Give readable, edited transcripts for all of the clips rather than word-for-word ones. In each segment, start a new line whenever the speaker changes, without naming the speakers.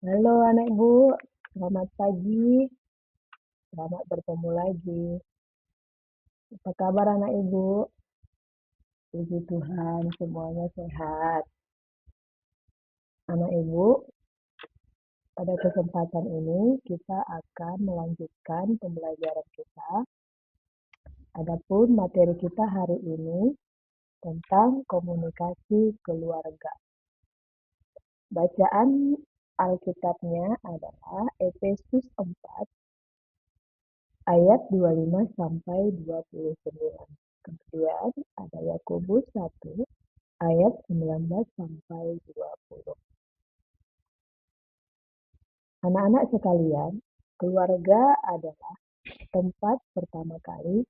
Halo anak ibu, selamat pagi, selamat bertemu lagi. Apa kabar anak ibu? Puji Tuhan, semuanya sehat. Anak ibu, pada kesempatan ini kita akan melanjutkan pembelajaran kita. Adapun materi kita hari ini tentang komunikasi keluarga. Bacaan Alkitabnya adalah Efesus 4 ayat 25 sampai 29. Kemudian ada Yakobus 1 ayat 19 sampai 20. Anak-anak sekalian, keluarga adalah tempat pertama kali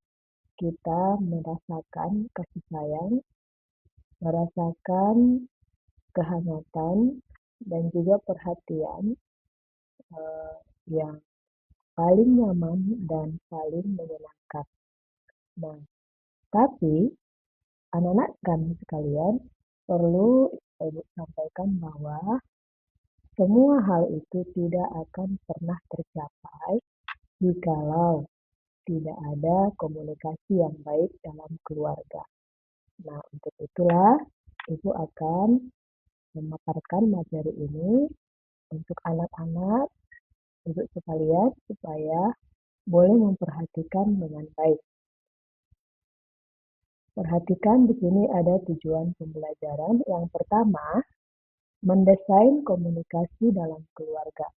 kita merasakan kasih sayang, merasakan kehangatan, dan juga perhatian yang paling nyaman dan paling menyenangkan. Nah, tapi anak-anak kami sekalian perlu Ibu sampaikan bahwa semua hal itu tidak akan pernah tercapai jikalau tidak ada komunikasi yang baik dalam keluarga. Nah, untuk itulah Ibu akan memaparkan materi ini untuk anak-anak Ibu sekalian supaya boleh memperhatikan dengan baik. Perhatikan di sini ada tujuan pembelajaran. Yang pertama, mendesain komunikasi dalam keluarga.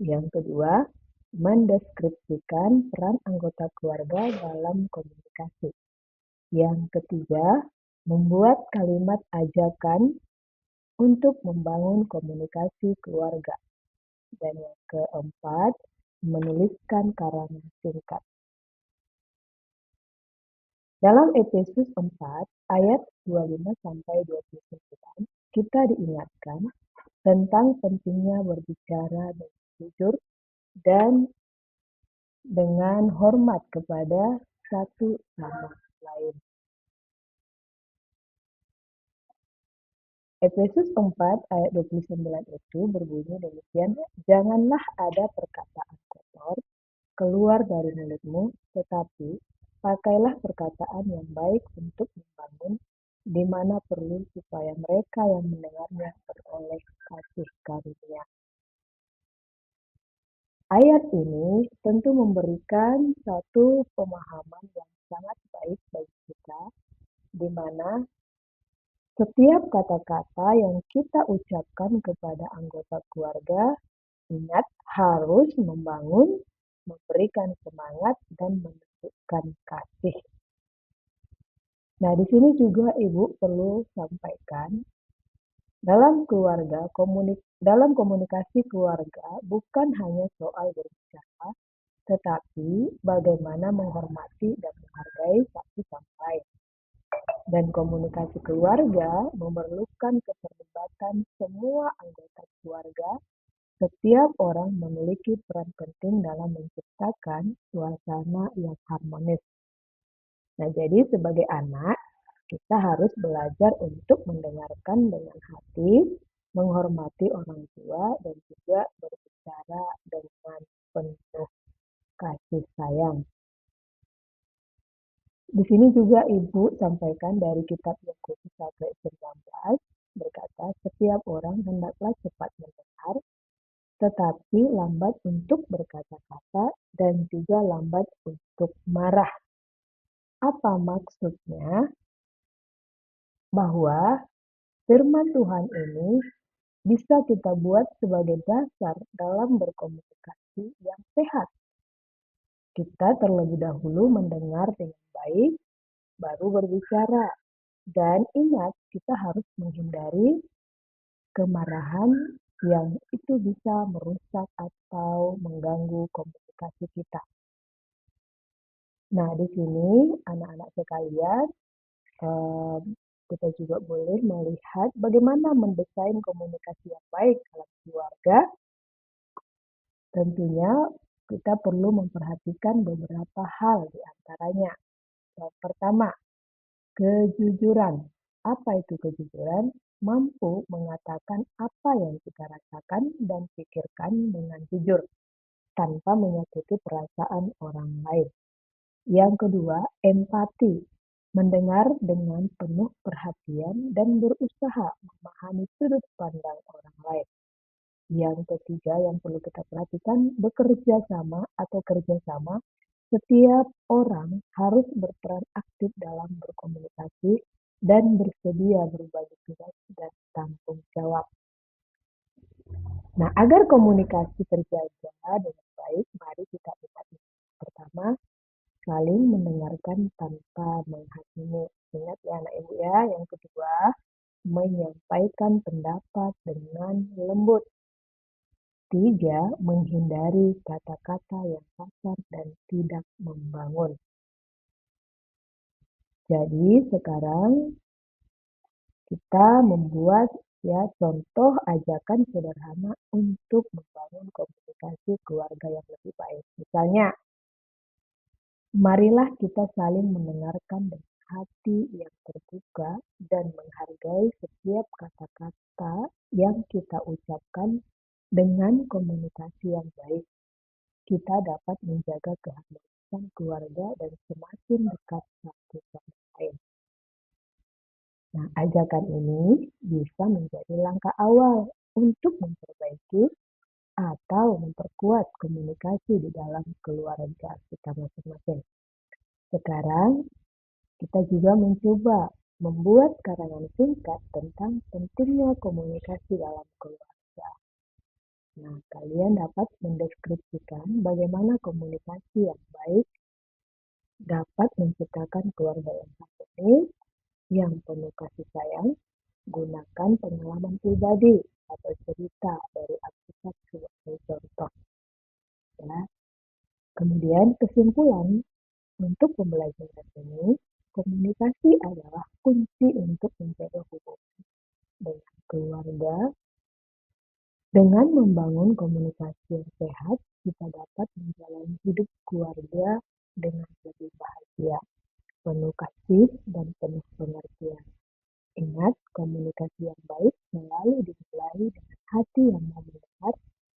Yang kedua, mendeskripsikan peran anggota keluarga dalam komunikasi. Yang ketiga, membuat kalimat ajakan untuk membangun komunikasi keluarga. Dan yang keempat, menuliskan karangan singkat. Dalam Efesus 4 ayat 25 sampai 29, kita diingatkan tentang pentingnya berbicara dengan jujur dan dengan hormat kepada satu sama lain. Efesus 4 ayat 29 itu berbunyi demikian, janganlah ada perkataan kotor keluar dari mulutmu, tetapi pakailah perkataan yang baik untuk membangun di mana perlu supaya mereka yang mendengarnya beroleh kasih karunia. Ayat ini tentu memberikan satu pemahaman yang sangat baik bagi kita, di mana setiap kata-kata yang kita ucapkan kepada anggota keluarga, ingat harus membangun, memberikan semangat, dan menunjukkan kasih. Nah, di sini juga Ibu perlu sampaikan, dalam komunikasi keluarga bukan hanya soal berbicara, tetapi bagaimana menghormati dan menghargai satu sama lain. Dan komunikasi keluarga memerlukan keterlibatan semua anggota keluarga. Setiap orang memiliki peran penting dalam menciptakan suasana yang harmonis. Nah, jadi sebagai anak, kita harus belajar untuk mendengarkan dengan hati, menghormati orang tua, dan juga berbicara dengan penuh kasih sayang. Di sini juga Ibu sampaikan dari kitab Yakobus 1 ayat 19 berkata, setiap orang hendaklah cepat mendengar, tetapi lambat untuk berkata-kata dan juga lambat untuk marah. Apa maksudnya? Bahwa firman Tuhan ini bisa kita buat sebagai dasar dalam berkomunikasi yang sehat. Kita terlebih dahulu mendengar dengan baik, baru berbicara. Dan ingat, kita harus menghindari kemarahan yang itu bisa merusak atau mengganggu komunikasi kita. Nah, di sini anak-anak sekalian, kita juga boleh melihat bagaimana mendesain komunikasi yang baik dalam keluarga. Tentunya kita perlu memperhatikan beberapa hal di antaranya. Yang pertama, kejujuran. Apa itu kejujuran? mampu mengatakan apa yang kita rasakan dan pikirkan dengan jujur, tanpa menyakiti perasaan orang lain. Yang kedua, empati. Mendengar dengan penuh perhatian dan berusaha memahami sudut pandang orang lain. Yang ketiga yang perlu kita perhatikan, bekerja sama atau kerjasama. Setiap orang harus berperan aktif dalam berkomunikasi dan bersedia berbagi tugas dan tanggung jawab. Nah, agar komunikasi terjaga dengan baik, mari kita lihat. Pertama, saling mendengarkan tanpa menghakimi. Ingat ya anak ibu ya. Yang kedua, menyampaikan pendapat dengan lembut. Tiga, menghindari kata-kata yang kasar dan tidak membangun. Jadi sekarang kita membuat ya contoh ajakan sederhana untuk membangun komunikasi keluarga yang lebih baik. Misalnya, marilah kita saling mendengarkan dengan hati yang terbuka dan menghargai setiap kata-kata yang kita ucapkan. Dengan komunikasi yang baik, kita dapat menjaga keharmonisan keluarga dan semakin dekat satu sama lain. Nah, ajakan ini bisa menjadi langkah awal untuk memperbaiki atau memperkuat komunikasi di dalam keluarga kita masing-masing. Sekarang, kita juga mencoba membuat karangan singkat tentang pentingnya komunikasi dalam keluarga. Nah, kalian dapat mendeskripsikan bagaimana komunikasi yang baik dapat menciptakan keluarga yang harmonis, yang penuh kasih sayang. Gunakan pengalaman pribadi atau cerita dari Alkitab sebagai contoh. Ya. Kemudian kesimpulan untuk pembelajaran ini, komunikasi adalah kunci untuk menjaga hubungan dengan keluarga. Dengan membangun komunikasi yang sehat, kita dapat menjalani hidup keluarga dengan lebih bahagia, penuh kasih, dan penuh pengertian. Ingat, komunikasi yang baik selalu dimulai dengan hati yang mau mendengar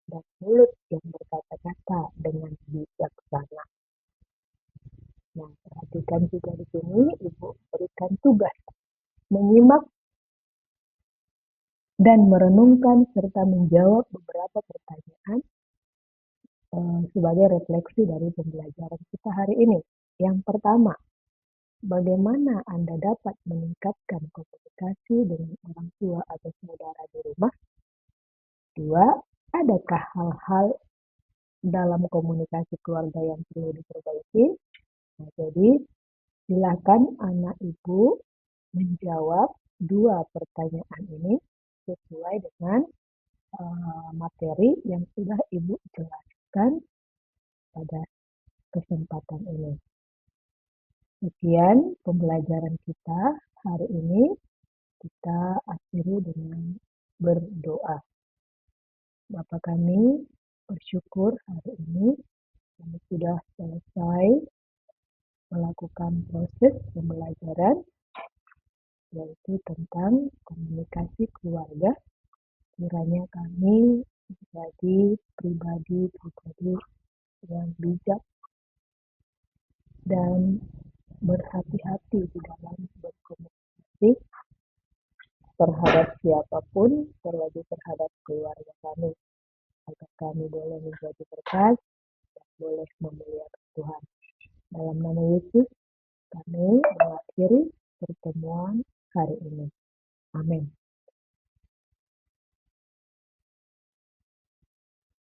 dan mulut yang berkata-kata dengan bijaksana. Nah, perhatikan juga di sini, Ibu berikan tugas menyimak dan merenungkan serta menjawab beberapa pertanyaan sebagai refleksi dari pembelajaran kita hari ini. Yang pertama, bagaimana Anda dapat meningkatkan komunikasi dengan orang tua atau saudara di rumah? Dua, adakah hal-hal dalam komunikasi keluarga yang perlu diperbaiki? Nah, jadi silakan anak ibu menjawab dua pertanyaan ini sesuai dengan materi yang sudah ibu jelaskan pada kesempatan ini. Sekian pembelajaran kita hari ini. Kita akhiri dengan berdoa. Bapa kami bersyukur hari ini kami sudah selesai melakukan proses pembelajaran yaitu tentang komunikasi keluarga. Kiranya kami menjadi pribadi yang bijak dan berhati-hati di dalam berkomunikasi terhadap siapapun, terlebih terhadap keluarga kami, agar kami boleh menjadi berkat dan boleh memuliakan Tuhan. Dalam nama Yesus, kami mengakhiri pertemuan hari ini. Amin.